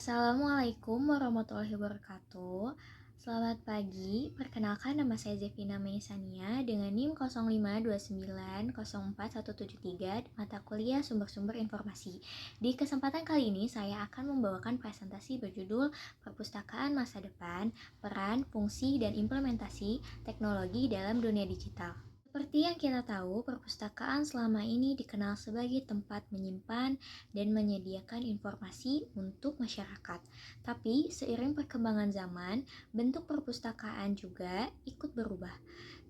Assalamualaikum warahmatullahi wabarakatuh. Selamat pagi, perkenalkan nama saya Zevina Meisania dengan NIM 0529041173 mata kuliah Sumber-Sumber Informasi. Di kesempatan kali ini saya akan membawakan presentasi berjudul Perpustakaan Masa Depan, Peran, Fungsi, dan Implementasi Teknologi dalam Dunia Digital. Seperti yang kita tahu, perpustakaan selama ini dikenal sebagai tempat menyimpan dan menyediakan informasi untuk masyarakat. Tapi, seiring perkembangan zaman, bentuk perpustakaan juga ikut berubah.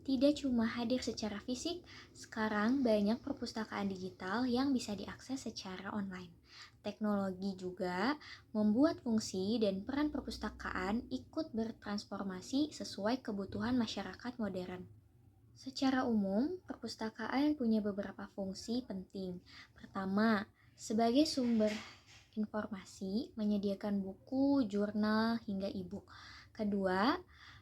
Tidak cuma hadir secara fisik, sekarang banyak perpustakaan digital yang bisa diakses secara online. Teknologi juga membuat fungsi dan peran perpustakaan ikut bertransformasi sesuai kebutuhan masyarakat modern. Secara umum, perpustakaan punya beberapa fungsi penting. Pertama, sebagai sumber informasi, menyediakan buku, jurnal, hingga e-book. Kedua,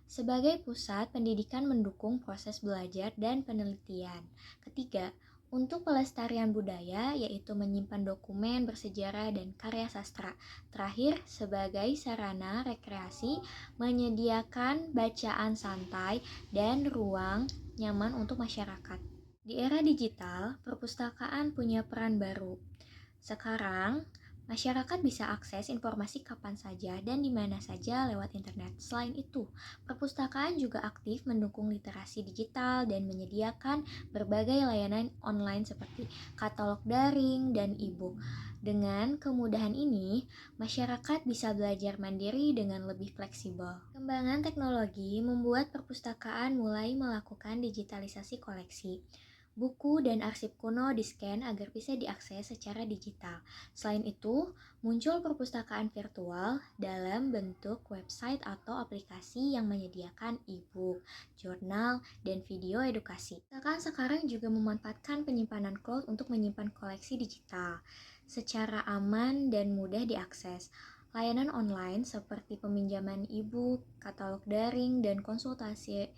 sebagai pusat pendidikan mendukung proses belajar dan penelitian. Ketiga, untuk pelestarian budaya, yaitu menyimpan dokumen bersejarah dan karya sastra. Terakhir, sebagai sarana rekreasi, menyediakan bacaan santai dan ruang nyaman untuk masyarakat. Di era digital, perpustakaan punya peran baru. Sekarang, masyarakat bisa akses informasi kapan saja dan di mana saja lewat internet. Selain itu, perpustakaan juga aktif mendukung literasi digital dan menyediakan berbagai layanan online seperti katalog daring dan e-book. Dengan kemudahan ini, masyarakat bisa belajar mandiri dengan lebih fleksibel. Kembangan teknologi membuat perpustakaan mulai melakukan digitalisasi koleksi. Buku dan arsip kuno di-scan agar bisa diakses secara digital. Selain itu, muncul perpustakaan virtual dalam bentuk website atau aplikasi yang menyediakan e-book, jurnal, dan video edukasi. Sekarang juga memanfaatkan penyimpanan cloud untuk menyimpan koleksi digital secara aman dan mudah diakses. Layanan online seperti peminjaman e-book, katalog daring, dan konsultasi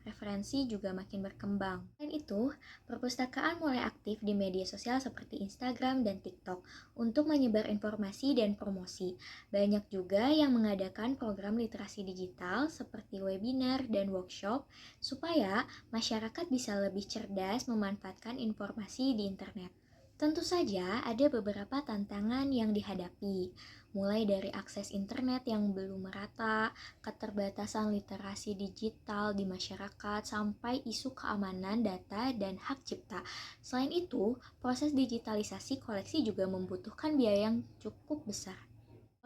referensi juga makin berkembang. Selain itu, perpustakaan mulai aktif di media sosial seperti Instagram dan TikTok untuk menyebar informasi dan promosi. Banyak juga yang mengadakan program literasi digital seperti webinar dan workshop supaya masyarakat bisa lebih cerdas memanfaatkan informasi di internet. Tentu saja ada beberapa tantangan yang dihadapi, mulai dari akses internet yang belum merata, keterbatasan literasi digital di masyarakat, sampai isu keamanan data dan hak cipta. Selain itu, proses digitalisasi koleksi juga membutuhkan biaya yang cukup besar.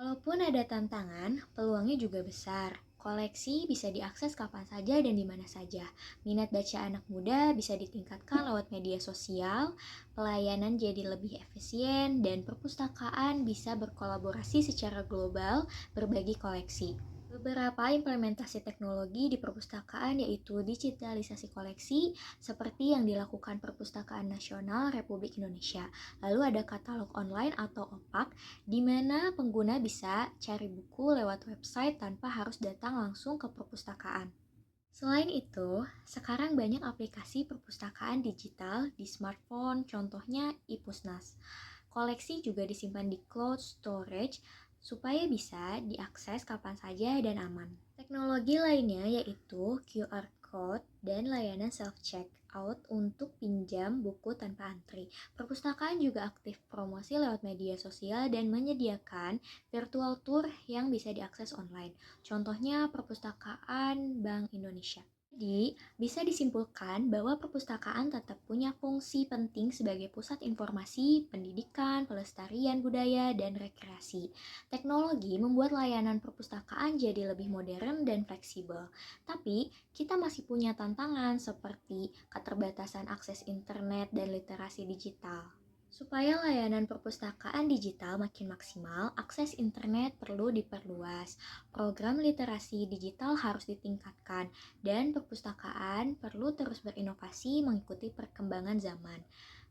Walaupun ada tantangan, peluangnya juga besar. Koleksi bisa diakses kapan saja dan di mana saja. Minat baca anak muda bisa ditingkatkan lewat media sosial, pelayanan jadi lebih efisien, dan perpustakaan bisa berkolaborasi secara global berbagi koleksi. Beberapa implementasi teknologi di perpustakaan yaitu digitalisasi koleksi seperti yang dilakukan Perpustakaan Nasional Republik Indonesia. Lalu ada katalog online atau OPAK di mana pengguna bisa cari buku lewat website tanpa harus datang langsung ke perpustakaan. Selain itu, sekarang banyak aplikasi perpustakaan digital di smartphone, contohnya iPusnas. Koleksi juga disimpan di cloud storage supaya bisa diakses kapan saja dan aman. Teknologi lainnya yaitu QR Code dan layanan self-checkout untuk pinjam buku tanpa antri. Perpustakaan juga aktif promosi lewat media sosial dan menyediakan virtual tour yang bisa diakses online. Contohnya Perpustakaan Bank Indonesia. Jadi, bisa disimpulkan bahwa perpustakaan tetap punya fungsi penting sebagai pusat informasi, pendidikan, pelestarian budaya, dan rekreasi. Teknologi membuat layanan perpustakaan jadi lebih modern dan fleksibel. Tapi, kita masih punya tantangan seperti keterbatasan akses internet dan literasi digital. Supaya layanan perpustakaan digital makin maksimal, akses internet perlu diperluas, program literasi digital harus ditingkatkan, dan perpustakaan perlu terus berinovasi mengikuti perkembangan zaman.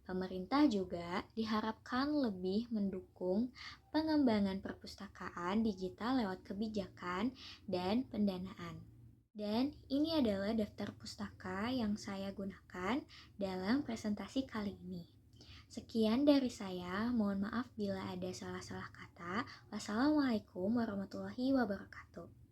Pemerintah juga diharapkan lebih mendukung pengembangan perpustakaan digital lewat kebijakan dan pendanaan. Dan ini adalah daftar pustaka yang saya gunakan dalam presentasi kali ini. Sekian dari saya, mohon maaf bila ada salah-salah kata. Wassalamualaikum warahmatullahi wabarakatuh.